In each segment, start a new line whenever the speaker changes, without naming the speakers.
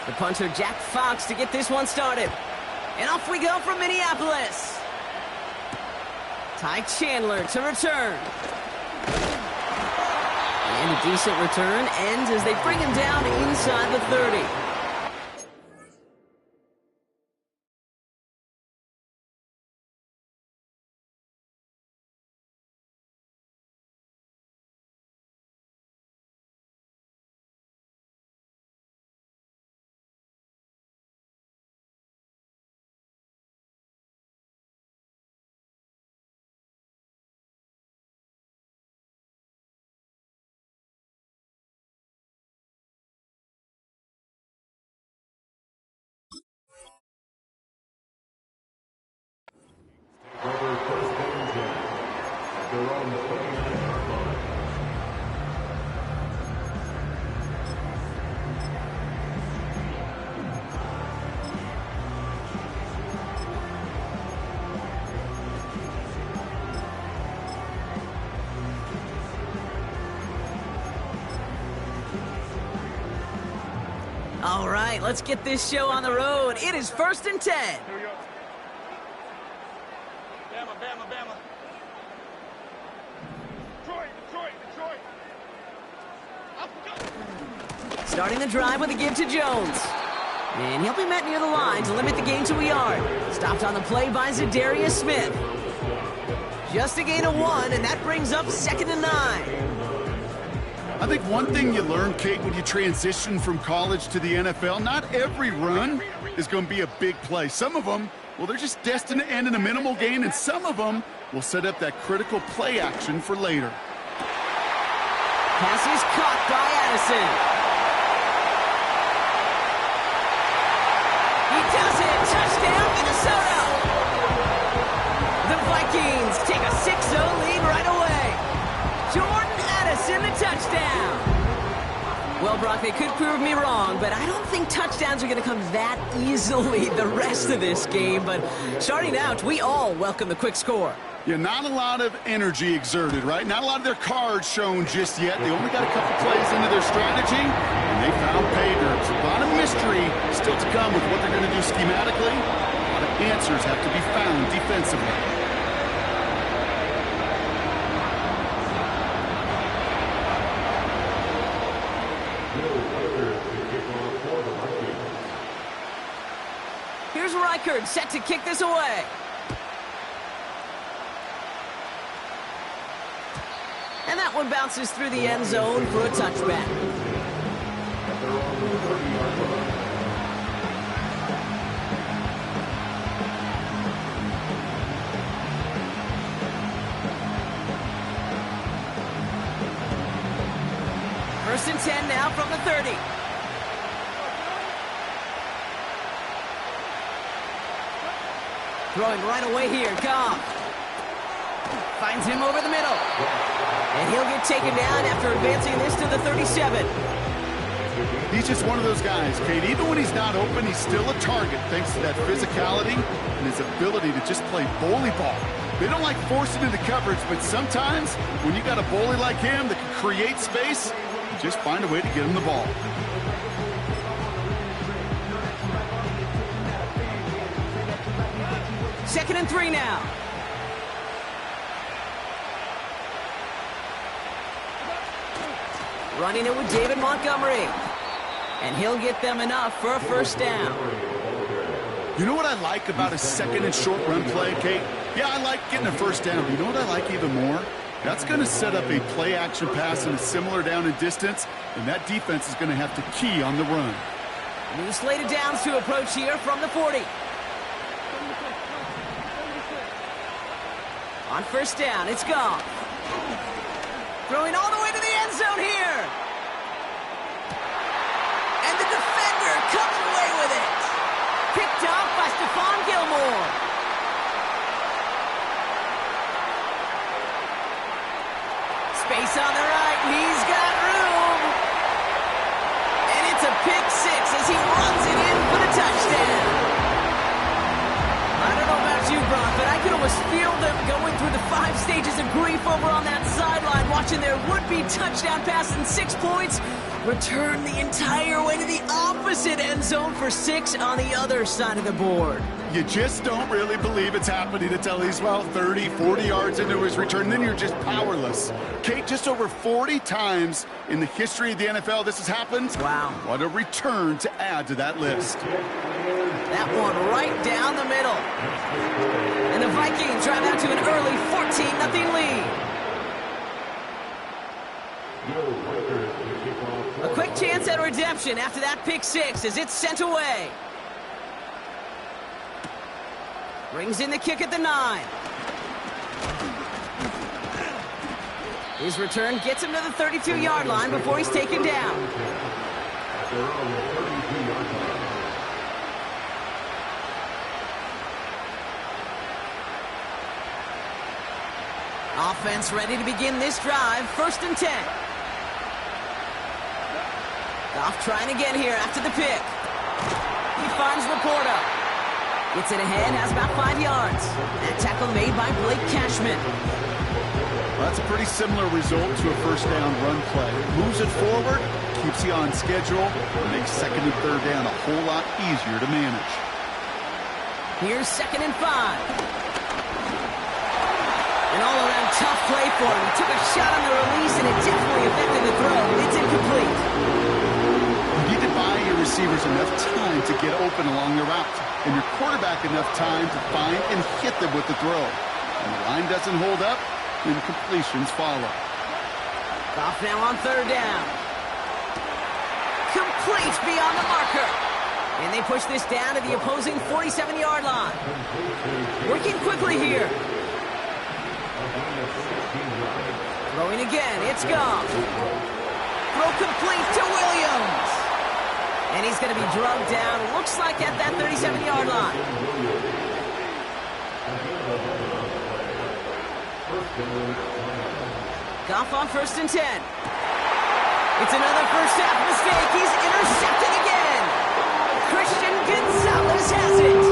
The punter, Jack Fox, to get this one started. And off we go from Minneapolis. Ty Chandler to return. And a decent return ends as they bring him down inside the 30. All right, let's get this show on the road. It is 1st and 10.
Here we go. Bama. Detroit. Up, go.
Starting the drive with a give to Jones. And he'll be met near the line to limit the gain to a yard. Stopped on the play by Zadarius Smith. Just a gain of 1, and that brings up 2nd and 9.
I think one thing you learn, Kate, when you transition from college to the NFL, not every run is going to be a big play. Some of them, well, they're just destined to end in a minimal gain, and some of them will set up that critical play action for later.
Pass is caught by Addison. He does it. Touchdown, Minnesota. The Vikings take a 6-0 lead right away. Jordan Addison, the touchdown. Well, Brock, they could prove me wrong, but I don't think touchdowns are going to come that easily the rest of this game. But starting out, we all welcome the quick score.
Yeah, not a lot of energy exerted, right? Not a lot of their cards shown just yet. They only got a couple plays into their strategy, and they found pay dirt. A lot of mystery still to come with what they're going to do schematically. A lot of answers have to be found defensively.
Here's Reichard set to kick this away. And that one bounces through the end zone for a touchback. First and 10 now from the 30. Throwing right away here, Goff. Finds him over the middle. And he'll get taken down after advancing this to the 37.
He's just one of those guys, Kate. Even when he's not open, he's still a target thanks to that physicality and his ability to just play bully ball. They don't like forcing into coverage, but sometimes when you got a bully like him that can create space, you just find a way to get him the ball.
Second and 3 now. Running it with David Montgomery. And he'll get them enough for a first down.
You know what I like about a second and short run play, Kate? Yeah, I like getting a first down. You know what I like even more? That's going to set up a play action pass in a similar down and distance, and that defense is going to have to key on the run.
New slated downs to approach here from the 40. On first down, it's Goff. Throwing all the way to the end zone here. And the defender comes away with it. Picked off by Stephon Gilmore. Space on the right, and he's got room. And it's a pick six as he runs it in for the touchdown. I don't know about you, Brock, but I could have almost feel them going through the 5 stages of grief over on that sideline, watching their would-be touchdown pass in 6 points return the entire way to the opposite end zone for 6 on the other side of the board.
You just don't really believe it's happening until he's, well, 30, 40 yards into his return. Then you're just powerless. Kate, just over 40 times in the history of the NFL this has happened.
Wow.
What a return to add to that list.
That one right down the middle. And the Vikings drive out to an early 14-0 lead. A quick chance at redemption after that pick 6 as it's sent away. Brings in the kick at the 9. His return gets him to the 32-yard line before he's taken down. Offense ready to begin this drive. 1st and 10. Goff trying again here after the pick. He finds Laporta. Gets it ahead, has about 5 yards. That tackle made by Blake Cashman.
Well, that's a pretty similar result to a 1st down run play. Moves it forward, keeps you on schedule, and makes 2nd and 3rd down a whole lot easier to manage.
Here's 2nd and 5. An all-around tough play for him. He took a shot on the release, and it definitely affected the throw. It's incomplete.
You need to buy your receivers enough time to get open along the route, and your quarterback enough time to find and hit them with the throw. When the line doesn't hold up, then completions follow.
Goff now on 3rd down. Complete beyond the marker. And they push this down to the opposing 47-yard line. Working quickly here. Throwing again, it's Goff. Throw complete to Williams. And he's going to be drugged down, looks like at that 37-yard line. Goff on 1st and 10. It's another first half mistake. He's intercepted again. Christian Gonzalez has it.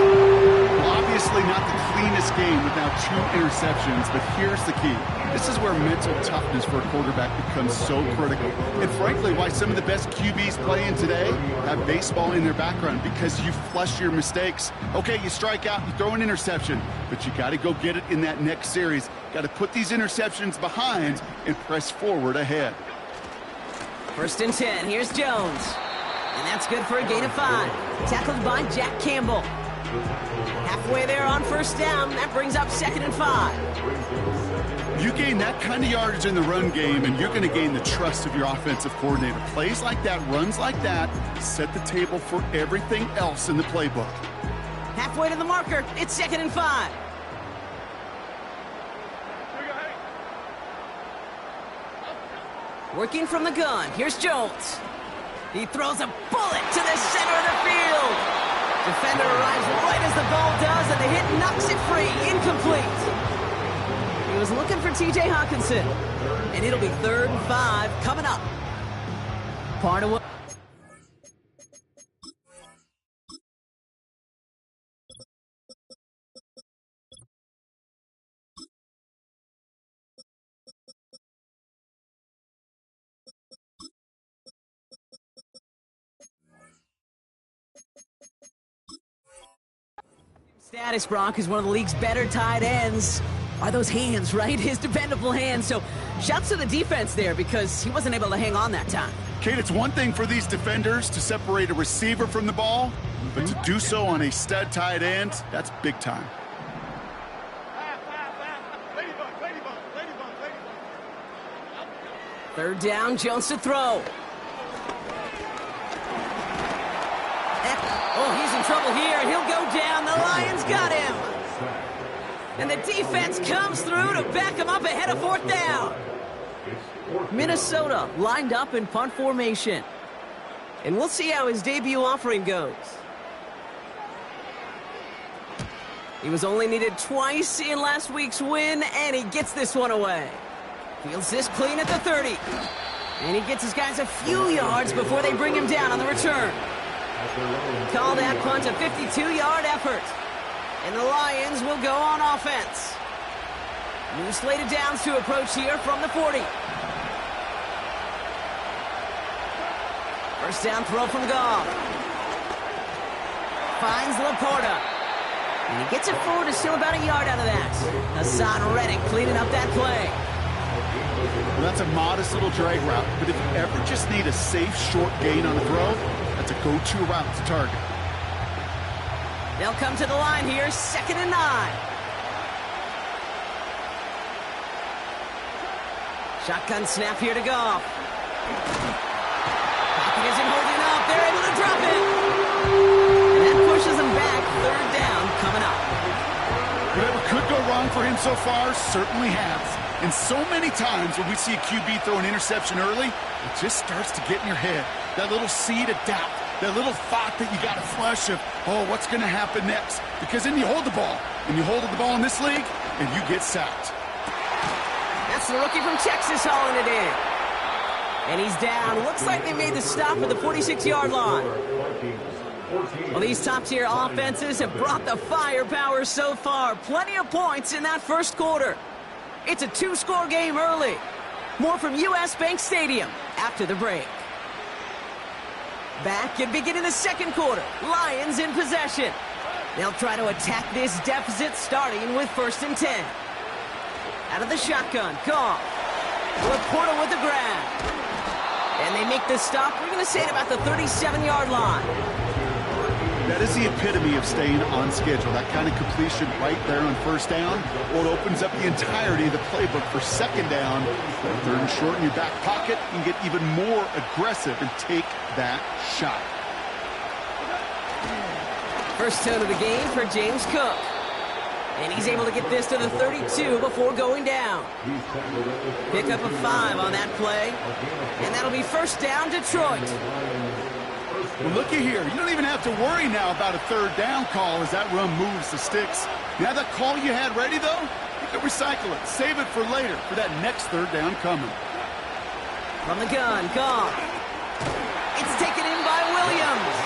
Obviously not the cleanest game without 2 interceptions, but here's the key. This is where mental toughness for a quarterback becomes so critical. And frankly, why some of the best QBs playing today have baseball in their background, because you flush your mistakes. Okay, you strike out, you throw an interception, but you got to go get it in that next series. Got to put these interceptions behind and press forward ahead.
1st and 10, here's Jones. And that's good for a gain of 5. Tackled by Jack Campbell. Halfway there on 1st down, that brings up 2nd and 5.
You gain that kind of yardage in the run game, and you're going to gain the trust of your offensive coordinator. Plays like that, runs like that, set the table for everything else in the playbook.
Halfway to the marker, it's 2nd and 5. Working from the gun, here's Jones. He throws a bullet to the center of the field. Defender arrives right as the ball does, and the hit knocks it free. Incomplete. He was looking for T.J. Hawkinson. And it'll be 3rd and 5 coming up. Part of what... status, Brock, is one of the league's better tight ends. Are those hands, right? His dependable hands. So shouts to the defense there, because he wasn't able to hang on that time.
Kate, it's one thing for these defenders to separate a receiver from the ball, but to do so on a stud tight end, that's big time.
Third down, Jones to throw. Oh, he's in trouble here, and he'll go down. The Lions got him. And the defense comes through to back him up ahead of 4th down. Minnesota lined up in punt formation. And we'll see how his debut offering goes. He was only needed twice in last week's win, and he gets this one away. Fields this clean at the 30. And he gets his guys a few yards before they bring him down on the return. Call that punt a 52-yard effort. And the Lions will go on offense. New slate of downs to approach here from the 40. First down throw from Goff. Finds Laporta. And he gets it forward to steal about a yard out of that. Hassan Reddick cleaning up that play.
Well, that's a modest little drag route, but if you ever just need a safe, short gain on a throw, that's a go-to route to target.
They'll come to the line here, 2nd and 9. Shotgun snap here to Goff. Pocket isn't holding up. They're able to drop it. And that pushes them back. 3rd down coming up.
Whatever could go wrong for him so far certainly has. And so many times when we see a QB throw an interception early, it just starts to get in your head. That little seed of doubt. That little thought that you got to flush of, oh, what's going to happen next? Because then you hold the ball. And you hold the ball in this league, and you get sacked.
That's the rookie from Texas hauling it in. And he's down. Looks like they made the stop at the 46-yard line. Well, these top-tier offenses have brought the firepower so far. Plenty of points in that first quarter. It's a 2-score game early. More from U.S. Bank Stadium after the break. Back and beginning the second quarter. Lions in possession. They'll try to attack this deficit starting with 1st and 10. Out of the shotgun, Goff. Laporta with the grab. And they make the stop, we're going to say, at about the 37-yard line.
That is the epitome of staying on schedule. That kind of completion right there on 1st down. Or it opens up the entirety of the playbook for 2nd down. 3rd and short in your back pocket. You can get even more aggressive and take that shot.
First tone of the game for James Cook. And he's able to get this to the 32 before going down. Pick up a 5 on that play. And that'll be 1st down, Detroit.
Well, looky here. You don't even have to worry now about a 3rd down call as that run moves the sticks. Now that call you had ready, though, you can recycle it. Save it for later for that next 3rd down coming.
From the gun, Goff. It's taken in by Williams.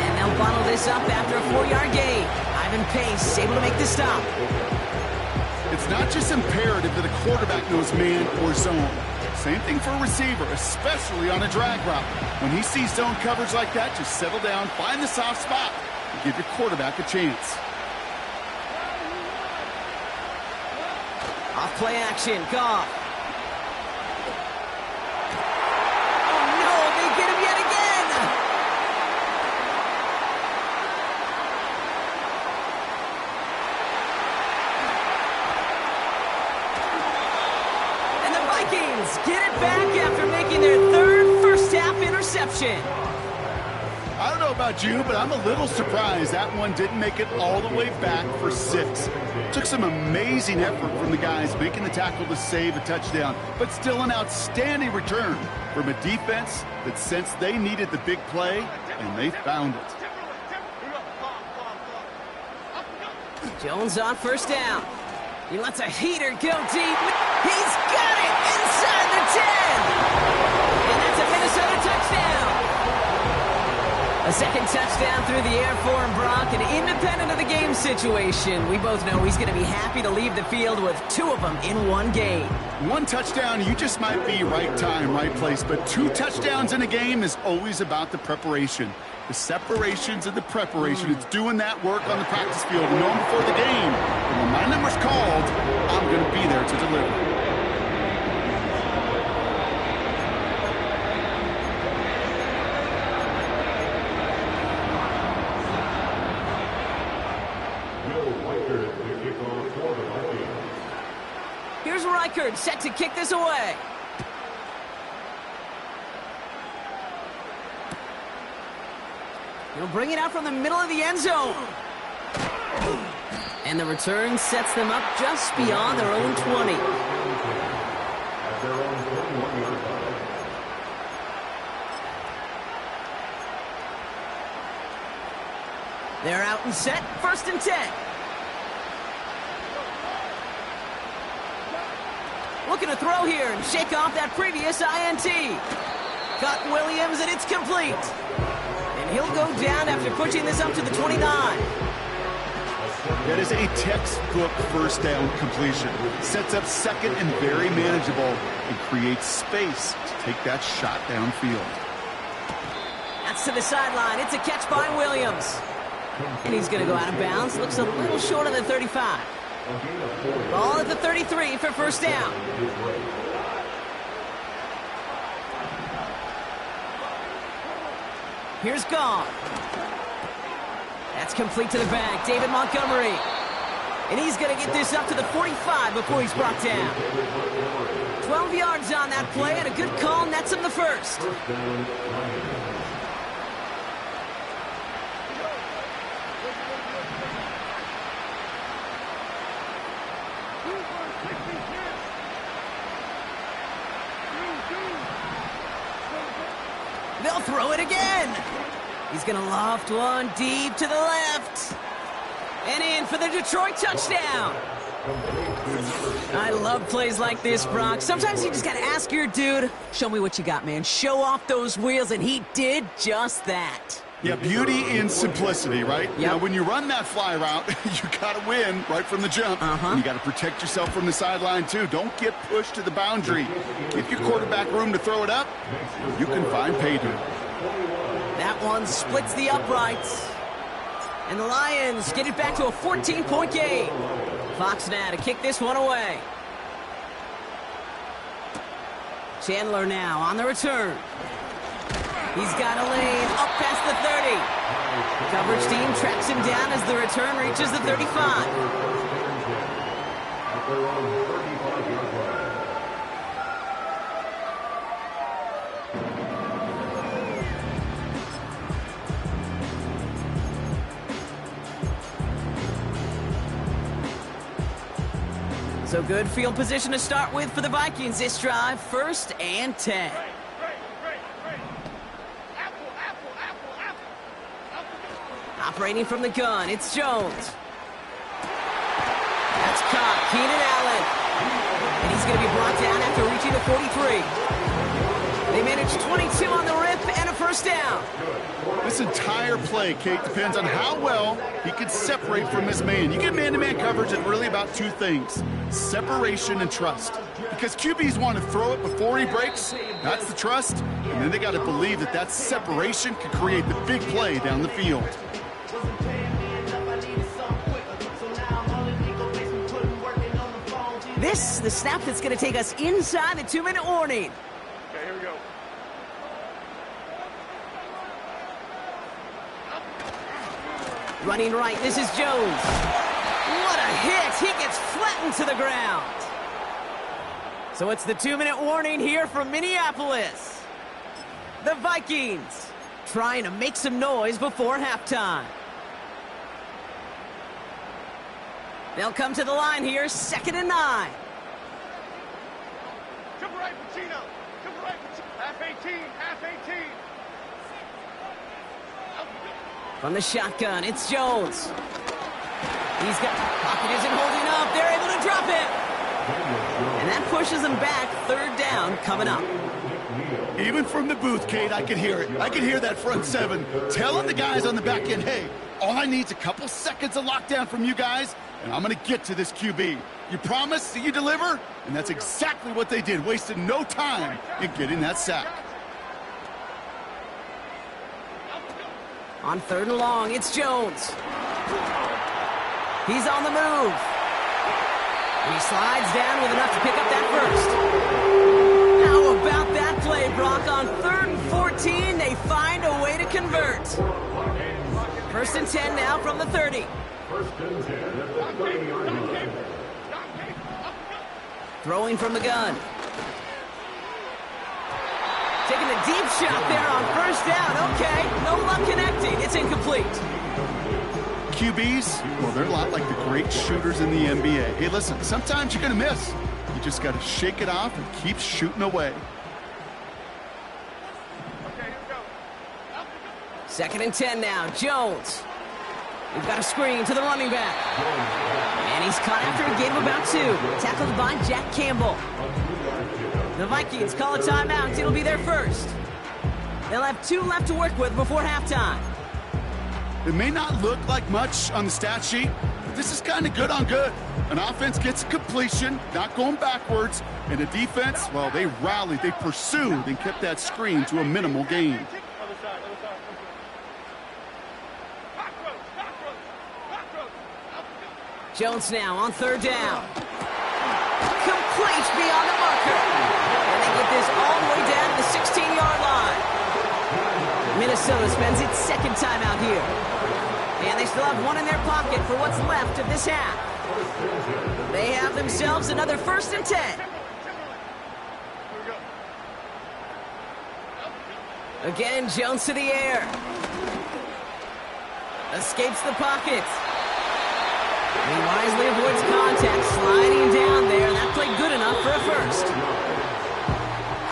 And they'll bottle this up after a 4-yard gain. Ivan Pace able to make the stop.
It's not just imperative that a quarterback knows man or zone. Same thing for a receiver, especially on a drag route. When he sees zone coverage like that, just settle down, find the soft spot, and give your quarterback a chance.
Off play action, Goff. Oh no, they get him yet again! And the Vikings get it back after making their 3rd first-half interception.
I don't know about you, but I'm a little surprised that one didn't make it all the way back for 6. Took some amazing effort from the guys making the tackle to save a touchdown, but still an outstanding return from a defense that sensed they needed the big play, and they found it.
Jones on 1st down. He lets a heater go deep. He's got it inside the 10. And that's a Minnesota touchdown. A 2nd touchdown through the air for him, Brock, and independent of the game situation, we both know he's going to be happy to leave the field with 2 of them in one game.
1 touchdown, you just might be right time, right place, but 2 touchdowns in a game is always about the preparation. The separations and the preparation. It's doing that work on the practice field and knowing before the game. And when my number's called, I'm going to be there to deliver.
Here's Reichard set to kick this away. He'll bring it out from the middle of the end zone. And the return sets them up just beyond their own 20. They're out and set, 1st and 10. Looking to throw here and shake off that previous INT. Got Williams, and it's complete. And he'll go down after pushing this up to the 29.
That is a textbook first down completion. Sets up second and very manageable and creates space to take that shot downfield.
That's to the sideline. It's a catch by Williams. And he's going to go out of bounds. Looks a little short of the 35. Ball at the 33 for first down. Here's Gone. That's complete to the back. David Montgomery. And he's going to get this up to the 45 before he's brought down. 12 yards on that play, and a good call nets him the first. They'll throw it again. He's going to loft one deep to the left. And in for the Detroit touchdown. I love plays like this, Brock. Sometimes you just got to ask your dude, show me what you got, man. Show off those wheels, and he did just that.
Yeah, beauty in simplicity, right?
Yep.
Now, when you run that fly route, you got to win right from the jump. You got to protect yourself from the sideline, too. Don't get pushed to the boundary. Give your quarterback room to throw it up. You can find pay dirt.
That one splits the uprights. And the Lions get it back to a 14-point game. Fox now to kick this one away. Chandler now on the return. He's got a lane up past the 30. Coverage team tracks him down as the return reaches the 35. So good field position to start with for the Vikings this drive. 1st and 10. Operating from the gun, it's Jones. That's caught, Keenan Allen. And he's going to be brought down after reaching the 43. They managed 22 on the rip and a first down.
This entire play, Kate, depends on how well he can separate from this man. You get man-to-man coverage, it's really about two things: separation and trust. Because QBs want to throw it before he breaks, that's the trust, and then they got to believe that that separation can create the big play down the field.
This, the snap that's going to take us inside the 2-minute warning.
Okay, here we go.
Running right, this is Jones. What a hit! He gets flattened to the ground. So it's the 2-minute warning here from Minneapolis. The Vikings trying to make some noise before halftime. They'll come to the line here, 2nd and 9.
Jump right, Pacino. Jump right, Pacino. Half 18, half 18.
From the shotgun, it's Jones. He's got, pocket isn't holding up. They're able to drop it. And that pushes them back. 3rd down coming up.
Even from the booth, Kate, I can hear it. I can hear that front seven telling the guys on the back end, hey, all I need is a couple seconds of lockdown from you guys, and I'm going to get to this QB. You promise that you deliver? And that's exactly what they did. Wasted no time in getting that sack.
On 3rd and long, it's Jones. He's on the move. And he slides down with enough to pick up that first. How about that play, Brock? On 3rd and 14, they find a way to convert. 1st and 10 now from the 30. Throwing from the gun. Taking a deep shot there on 1st down. Okay, no luck connecting. It's incomplete.
QBs, well, they're a lot like the great shooters in the NBA. Hey, listen, sometimes you're going to miss. You just got to shake it off and keep shooting away.
Okay, here we go.
2nd and 10 now. Jones. We've got a screen to the running back. And he's caught after a gain of about 2. Tackled by Jack Campbell. The Vikings call a timeout. It'll be their first. They'll have 2 left to work with before halftime.
It may not look like much on the stat sheet, this is kind of good on good. An offense gets a completion, not going backwards, and the defense, well, they rallied, they pursued, and kept that screen to a minimal gain.
Other side, other side.
Jones now on third down. Complete beyond the marker. And they get this all the way down to the 16-yard line. Minnesota spends its second time out here. And they still have one in their pocket for what's left of this half. They have themselves another 1st and 10. Again, Jones to the air. Escapes the pocket. He wisely avoids contact, sliding down there, and that played good enough for a first.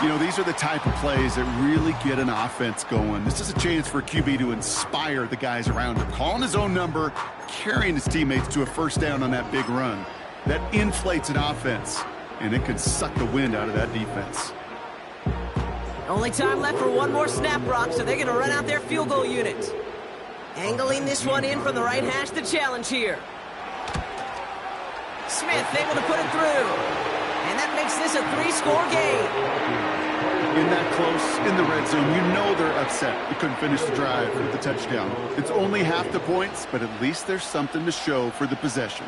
You know, these are the type of plays that really get an offense going. This is a chance for a QB to inspire the guys around him. Calling his own number, carrying his teammates to a first down on that big run. That inflates an offense, and it can suck the wind out of that defense.
Only time left for one more snap, Brock, so they're going to run out their field goal unit. Angling this one in from the right hash, the challenge here. Smith able to put it through. And that makes this a 3-score game.
In that close, in the red zone, you know they're upset. They couldn't finish the drive with the touchdown. It's only half the points, but at least there's something to show for the possession.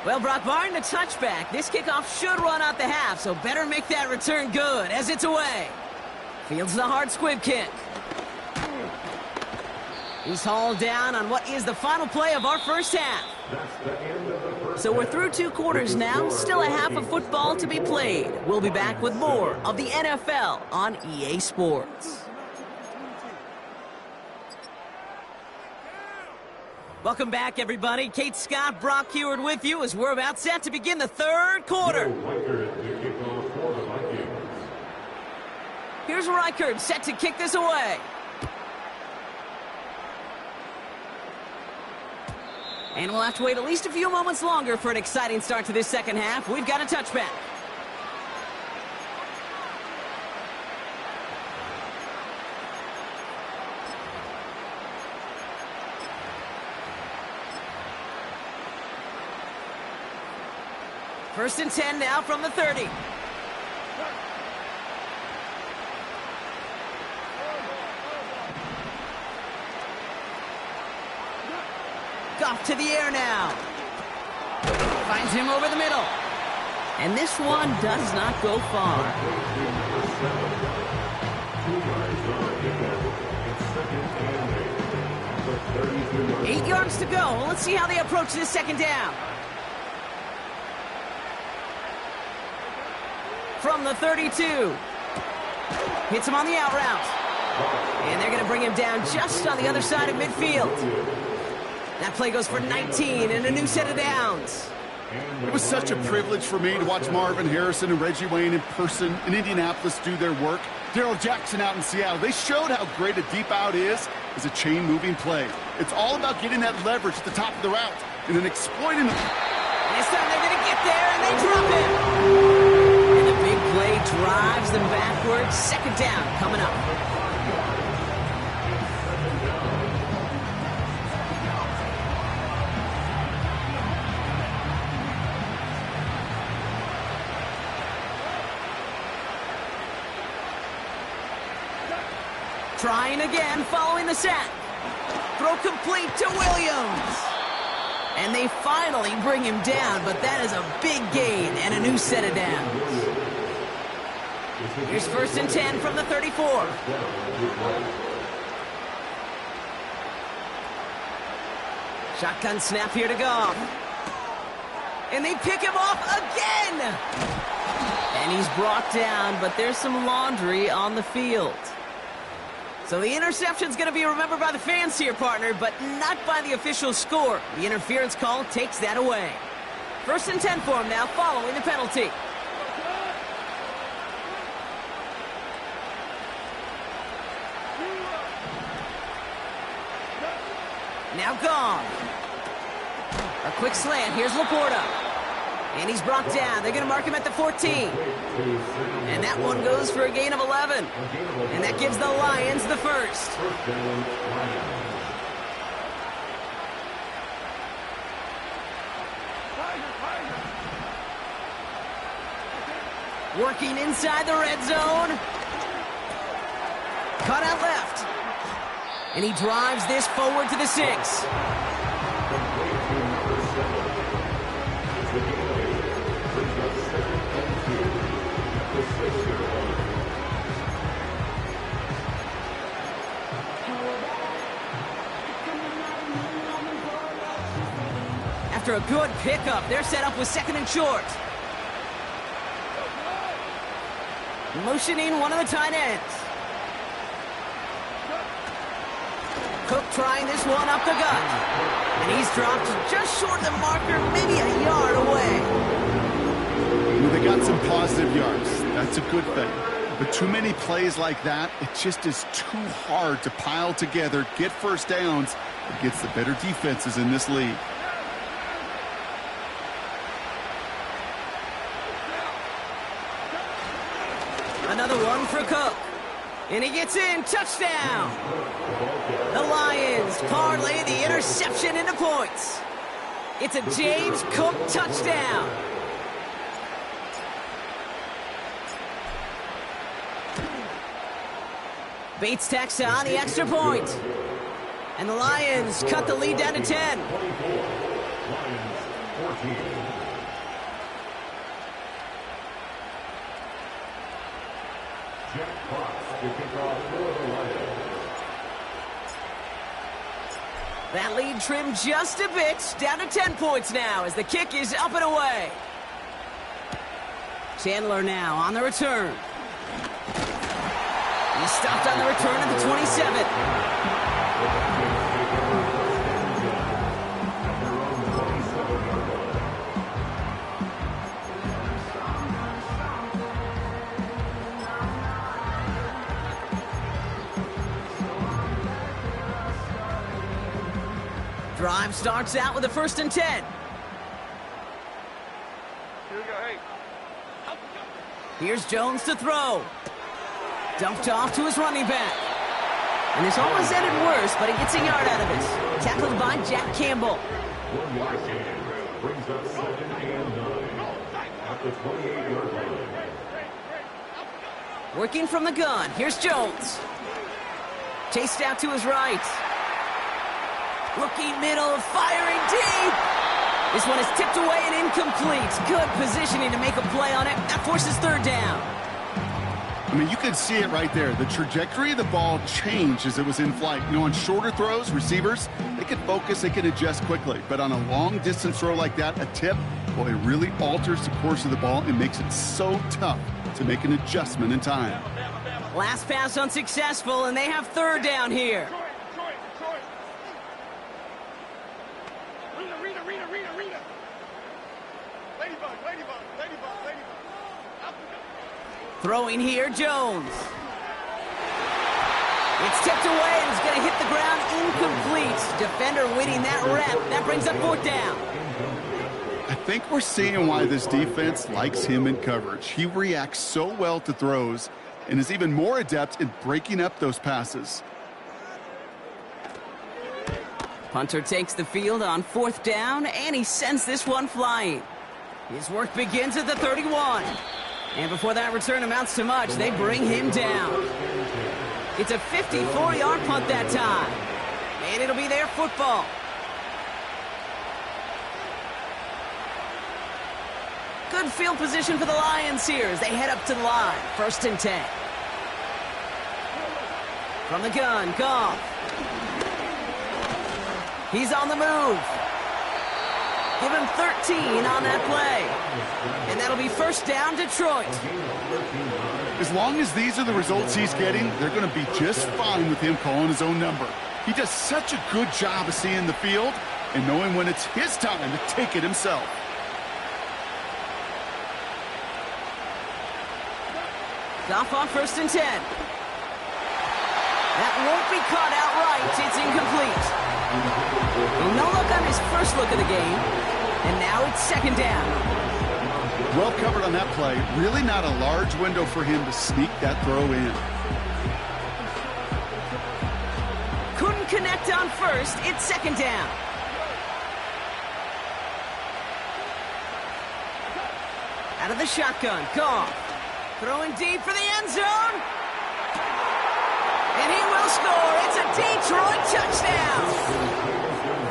Well, Brock, barring the touchback, this kickoff should run out the half, so better make that return good as it's away. Fields the hard squib kick. He's hauled down on what is the final play of our first half. So we're through 2 quarters now, still a half of football to be played. We'll be back with more of the NFL on EA Sports. Welcome back, everybody. Kate Scott, Brock Heward with you as we're about set to begin the 3rd quarter. Here's Reichard set to kick this away. And we'll have to wait at least a few moments longer for an exciting start to this second half. We've got a touchback. First and 10 now from the 30. Goff to the air now. Finds him over the middle. And this one does not go far. 8 yards to go. Let's see how they approach this second down. From the 32. Hits him on the out route. And they're going to bring him down just on the other side of midfield. That play goes for 19 and a new set of downs.
It was such a privilege for me to watch Marvin Harrison and Reggie Wayne in person in Indianapolis do their work. Darrell Jackson out in Seattle. They showed how great a deep out is as a chain-moving play. It's all about getting that leverage at the top of the route and then exploiting the...
This time they're going to get there and they drop him. And the big play drives them backwards. Second down coming up. Trying again following the sack. Throw complete to Williams. And they finally bring him down, but that is a big gain and a new set of downs. Here's first and 10 from the 34. Shotgun snap here to Goff. And they pick him off again. And he's brought down, but there's some laundry on the field. So the interception's going to be remembered by the fans here, partner, but not by the official score. The interference call takes that away. First and 10 for him now, following the penalty. Now gone. A quick slant. Here's Laporta. And he's brought down. They're going to mark him at the 14. And that one goes for a gain of 11. And that gives the Lions the first. Working inside the red zone. Cut out left. And he drives this forward to the 6. After a good pickup, they're set up with 2nd and short. Motioning one of the tight ends. Cook trying this one up the gut. And he's dropped just short of the marker, maybe a yard away.
Well, they got some positive yards. That's a good thing. But too many plays like that, it just is too hard to pile together, get first downs against the better defenses in this league.
Another one for Cook. And he gets in. Touchdown. The Lions parlay the interception into points. It's a James Cook touchdown. Bates tacks on the extra point. And the Lions cut the lead down to 10. That lead trimmed just a bit, down to 10 points now as the kick is up and away. Chandler now on the return. He stopped on the return at the 27. Drive starts out with a 1st and 10.
Here we go, hey.
Here's Jones to throw. Dumped off to his running back. And this almost ended worse, but he gets a yard out of it. Tackled by Jack Campbell.
1 yard gain brings up 2nd and 9 at the 28-yard line.
Working from the gun. Here's Jones. Chased out to his right. Looking middle, firing deep. This one is tipped away and incomplete. Good positioning to make a play on it. That forces 3rd down.
I mean, you could see it right there. The trajectory of the ball changed as it was in flight. You know, on shorter throws, receivers, they can focus, they can adjust quickly. But on a long-distance throw like that, a tip, well, it really alters the course of the ball and makes it so tough to make an adjustment in time.
Last pass unsuccessful, and they have 3rd down here.
Detroit. Rita. Ladybug.
Throwing here, Jones. It's tipped away and it's going to hit the ground incomplete. Defender winning that rep. That brings up 4th down.
I think we're seeing why this defense likes him in coverage. He reacts so well to throws and is even more adept in breaking up those passes.
Punter takes the field on 4th down, and he sends this one flying. His work begins at the 31. And before that return amounts to much, they bring him down. It's a 54-yard punt that time. And it'll be their football. Good field position for the Lions here as they head up to the line. 1st and 10. From the gun, Goff. He's on the move. Give him 13 on that play. And that'll be 1st down, Detroit.
As long as these are the results he's getting, they're going to be just fine with him calling his own number. He does such a good job of seeing the field and knowing when it's his time to take it himself.
Goff on 1st and 10. That won't be caught outright. It's incomplete. Well, no look on his first look of the game. And now it's 2nd down.
Well covered on that play. Really not a large window for him to sneak that throw in.
Couldn't connect on 1st. It's 2nd down. Out of the shotgun, Goff. Throwing deep for the end zone. And he will score. It's a Detroit touchdown.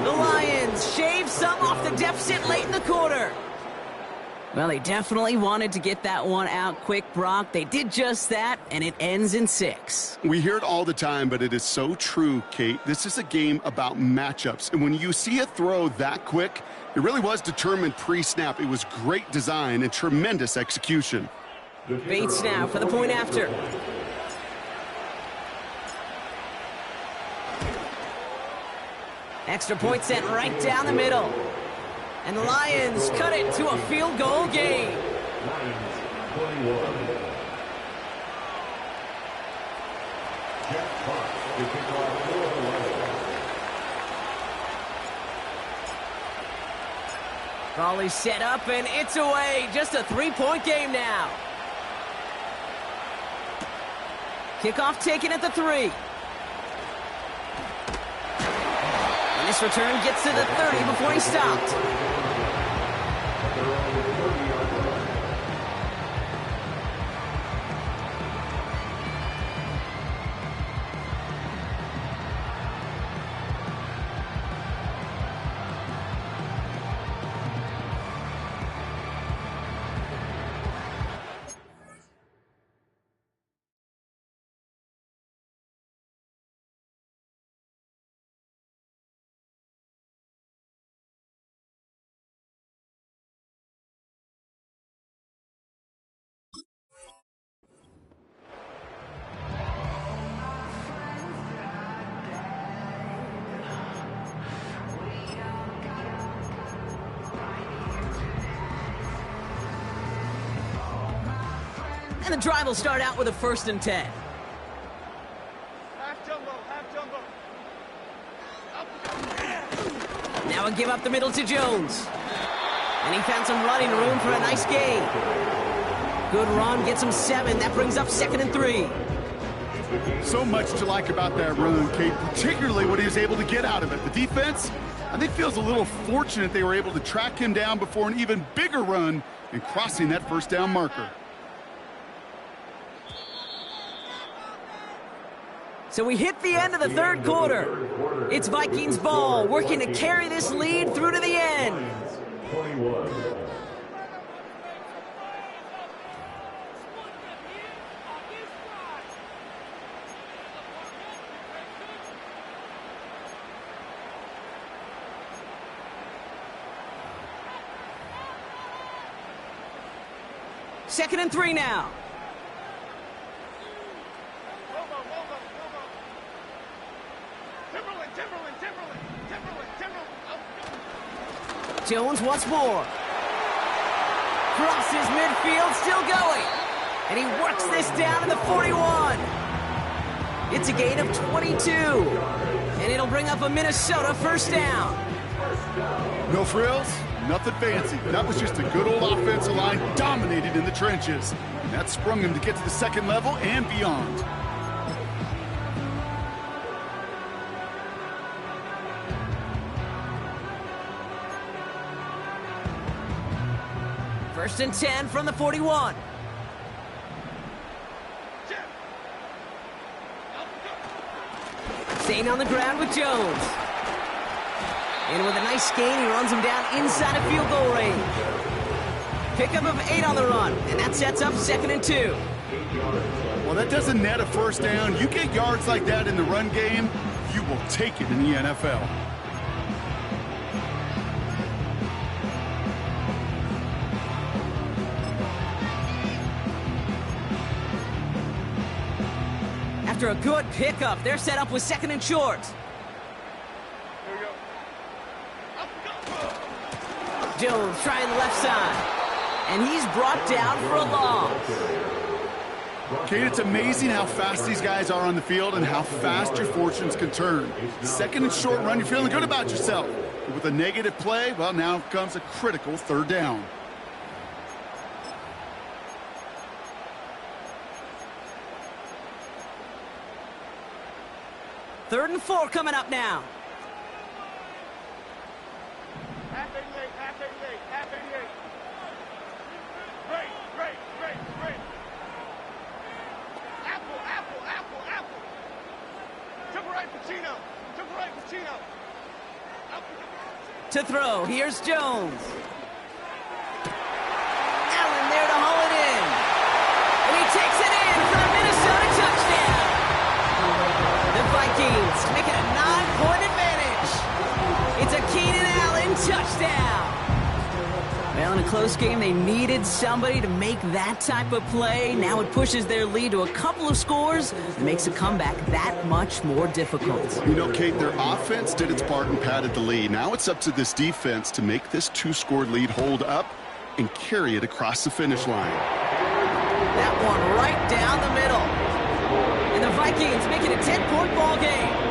The Lions shave some off the deficit late in the quarter. Well, they definitely wanted to get that one out quick, Brock. They did just that, and it ends in 6.
We hear it all the time, but it is so true, Kate. This is a game about matchups. And when you see a throw that quick, it really was determined pre-snap. It was great design and tremendous execution.
Bates now for the point after. Extra point sent right down the middle. And the Lions cut it to a field goal game.
Lions 21. Jeff Fox to kick off for the Lions.
Raleigh set up and it's away. Just a 3-point game now. Kickoff taken at the 3. And this return gets to the 30 before he stopped. And the drive will start out with a 1st and 10.
Half jumbo, half jumbo.
Now a give up the middle to Jones. And he found some running room for a nice gain. Good run, gets him 7. That brings up 2nd and 3.
So much to like about that run, Kate, particularly what he was able to get out of it. The defense, I think, feels a little fortunate they were able to track him down before an even bigger run and crossing that 1st down marker.
So we hit the end of the 3rd quarter. It's Vikings ball, working to carry this lead through to the end.
21.
Second and 3 now. Jones once more. Crosses midfield, still going. And he works this down to the 41. It's a gain of 22. And it'll bring up a Minnesota 1st down.
No frills, nothing fancy. That was just a good old offensive line dominated in the trenches. And that sprung him to get to the 2nd level and beyond.
First and 10 from the 41. Staying on the ground with Jones. And with a nice gain, he runs him down inside of field goal range. Pickup of 8 on the run, and that sets up 2nd and 2.
Well, that doesn't net a 1st down. You get yards like that in the run game, you will take it in the NFL.
After a good pickup, they're set up with 2nd and short. Jones trying the left side. And he's brought down for a loss.
Kate, it's amazing how fast these guys are on the field and how fast your fortunes can turn. 2nd and short run, you're feeling good about yourself. But with a negative play, well, now comes a critical 3rd down.
Third and 4 coming up now.
Half 88, half 88, half 88. Great, great, great, great. right, Pacino. To the right, Pacino.
To throw, here's Jones. Allen there to haul it in. And he takes it in for the Minnesota touchdown. The Vikings make it a 9-point advantage. It's a Keenan Allen touchdown. Well, in a close game, they needed somebody to make that type of play. Now it pushes their lead to a couple of scores and makes a comeback that much more difficult.
You know, Kate, their offense did its part and padded the lead. Now it's up to this defense to make this 2-score lead hold up and carry it across the finish line.
That one right down the middle. And the Vikings make it a 10-point ball game.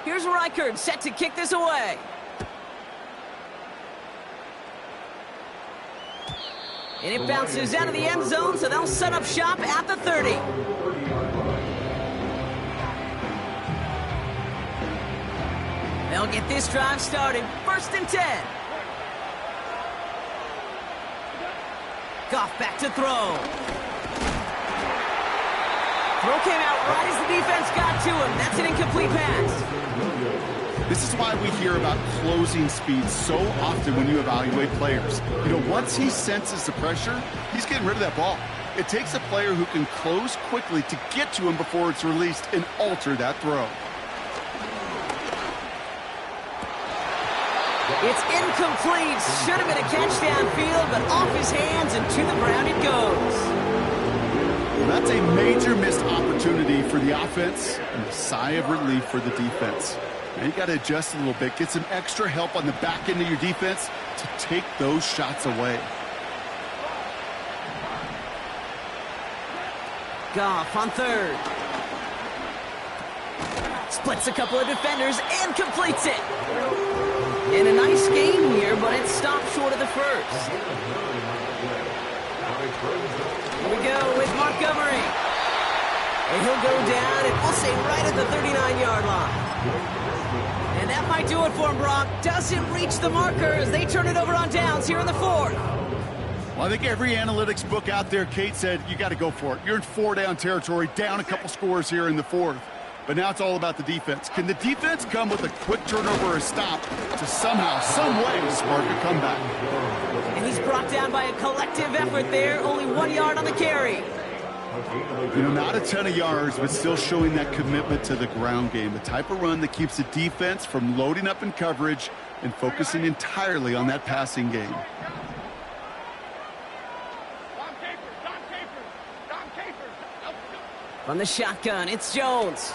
Here's Reichard set to kick this away. And it bounces out of the end zone, so they'll set up shop at the 30. They'll get this drive started. 1st and 10. Goff back to throw. Throw came out right as the defense got to him. That's an incomplete pass.
This is why we hear about closing speed so often when you evaluate players. You know, once he senses the pressure, he's getting rid of that ball. It takes a player who can close quickly to get to him before it's released and alter that throw.
It's incomplete. Should have been a catch downfield, but off his hands and to the ground it goes.
Well, that's a major missed opportunity for the offense and a sigh of relief for the defense. Now you got to adjust a little bit, get some extra help on the back end of your defense to take those shots away.
Goff on 3rd. Splits a couple of defenders and completes it. And a nice game here, but it stopped short of the 1st. Here we go with Montgomery. And he'll go down, and we'll say right at the 39-yard line. And that might do it for him, Brock. Doesn't reach the marker as they turn it over on downs here in the 4th.
Well, I think every analytics book out there, Kate, said you got to go for it. You're in 4-down territory, down a couple scores here in the 4th. But now it's all about the defense. Can the defense come with a quick turnover or a stop to somehow, some way, spark a comeback?
And he's brought down by a collective effort there. Only 1 yard on the carry.
You know, not a ton of yards, but still showing that commitment to the ground game. The type of run that keeps the defense from loading up in coverage and focusing entirely on that passing game.
From the shotgun, it's Jones.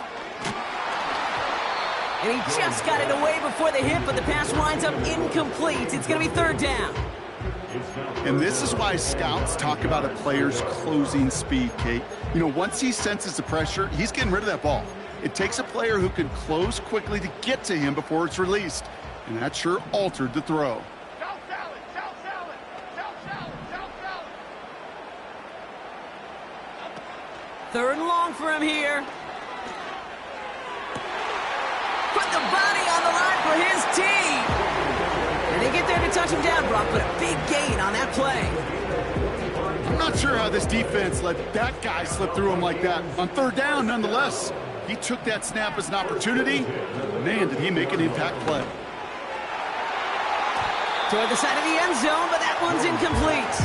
And he just got it away before the hit, but the pass winds up incomplete. It's going to be 3rd down.
And this is why scouts talk about a player's closing speed, Kate. You know, once he senses the pressure, he's getting rid of that ball. It takes a player who can close quickly to get to him before it's released. And that sure altered the throw.
South salad, south salad, south salad, south salad.
3rd and long for him here. Put the body on the line for his team. And they get there to touch him down, Brock, but a big gain on that play.
I'm not sure how this defense let that guy slip through him like that. On 3rd down, nonetheless, he took that snap as an opportunity. Man, did he make an impact play.
Toward the side of the end zone, but that one's incomplete.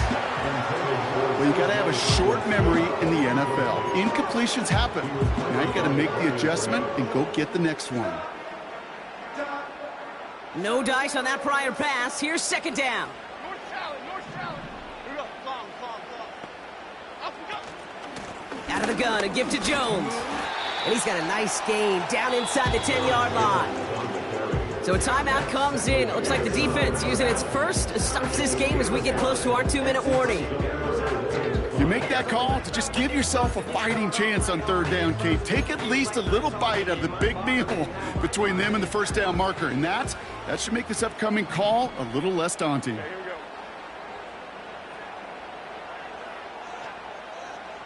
Well, you got to have a short memory in the NFL. Incompletions happen. Now you got to make the adjustment and go get the next one.
No dice on that prior pass. Here's 2nd down.
North salad, north salad. Here we go. Long. Up we go.
Out of the gun, a give to Jones. And he's got a nice gain down inside the 10-yard line. So a timeout comes in. It looks like the defense using its first stops this game as we get close to our 2-minute warning.
You make that call to just give yourself a fighting chance on 3rd down, Kate. Take at least a little bite of the big meal between them and the 1st down marker. And that should make this upcoming call a little less daunting.
Here we go.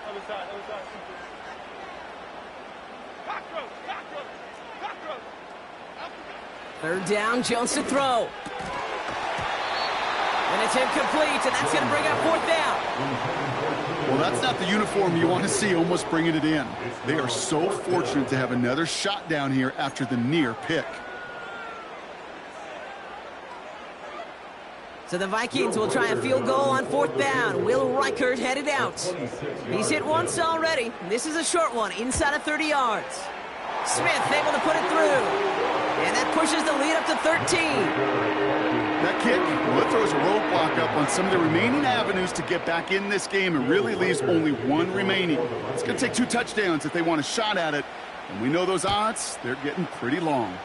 Other side. Cockroach. Up we go.
3rd down, Jones to throw. And it's incomplete, and that's going to bring up fourth down.
Well, that's not the uniform you want to see almost bringing it in. They are so fortunate to have another shot down here after the near pick.
So the Vikings will try a field goal on fourth down. Will Reichert headed out. He's hit once already. This is a short one, inside of 30 yards. Smith able to put it through. And that pushes the lead up to 13.
That kick, well, it throws a roadblock up on some of the remaining avenues to get back in this game and really leaves only one remaining. It's going to take 2 touchdowns if they want a shot at it. And we know those odds, they're getting pretty long.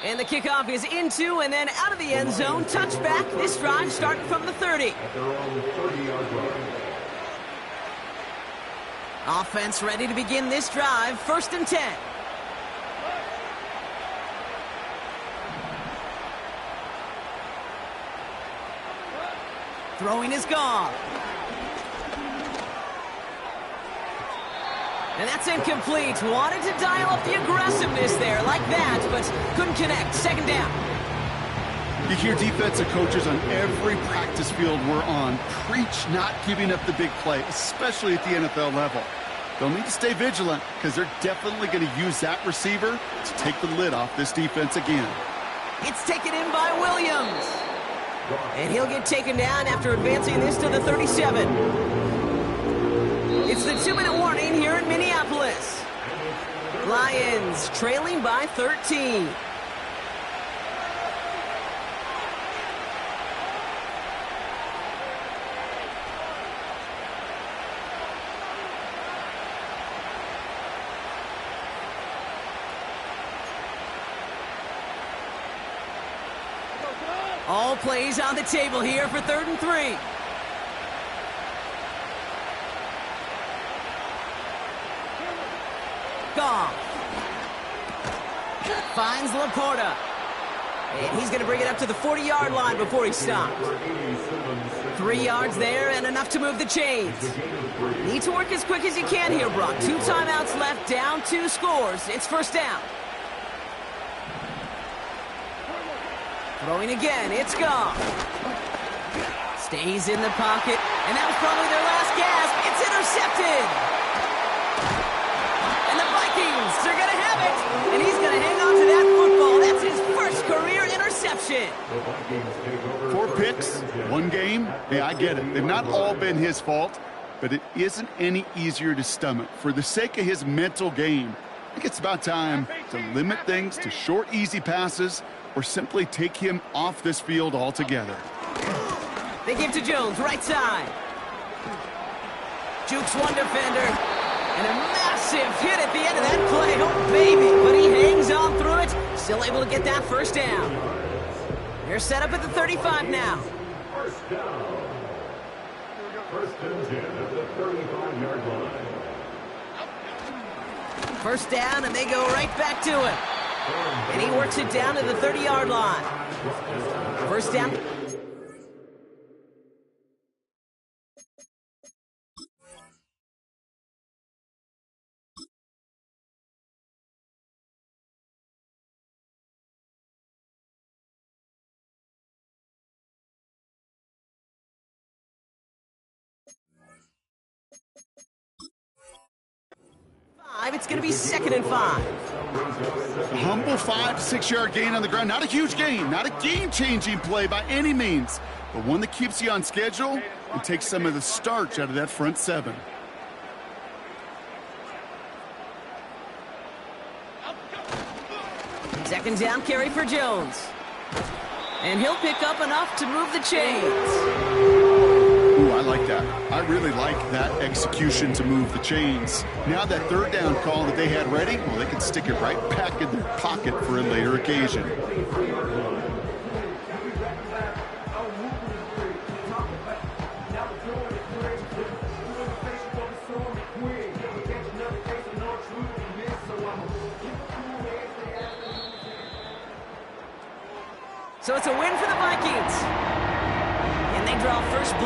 And the kickoff is into and then out of the end zone. Touchback. This drive starting from the 30.
At their own 30-yard line.
Offense ready to begin this drive. 1st and 10. Throwing is gone. And that's incomplete. Wanted to dial up the aggressiveness there like that, but couldn't connect. 2nd down.
You hear defensive coaches on every practice field we're on preach not giving up the big play, especially at the NFL level. They'll need to stay vigilant because they're definitely going to use that receiver to take the lid off this defense again.
It's taken in by Williams. And he'll get taken down after advancing this to the 37. It's the 2-minute warning here in Minneapolis. Lions trailing by 13. All plays on the table here for 3rd and 3. Goff finds Laporta. And he's going to bring it up to the 40-yard line before he stopped. 3 yards there and enough to move the chains. Need to work as quick as you can here, Brock. 2 timeouts left, down 2 scores. It's 1st down. Throwing again, it's Goff. Stays in the pocket, and that was probably their last gasp. It's intercepted. And the Vikings are going to have it, and he's going to hang on to that football. That's his first career interception.
4 picks, 1 game. Hey, I get it. They've not all been his fault, but it isn't any easier to stomach. For the sake of his mental game, I think it's about time to limit things to short, easy passes or simply take him off this field altogether.
They give to Jones, right side. Jukes one defender. And a massive hit at the end of that play. Oh, baby. But he hangs on through it. Still able to get that 1st down. They're set up at the 35 now.
1st down. 1st and 10 at the 35-yard line.
1st down, and they go right back to it. And he works it down to the 30-yard line. 1st down. It's going to be 2nd and 5.
A humble 5 to 6 yard gain on the ground. Not a huge gain, not a game-changing play by any means, but one that keeps you on schedule and takes some of the starch out of that front 7.
Second down carry for Jones. And he'll pick up enough to move the chains.
Ooh, I like that. I really like that execution to move the chains. Now that 3rd down call that they had ready, well, they can stick it right back in their pocket for a later occasion.
So it's a win for the Vikings. And they draw first blood.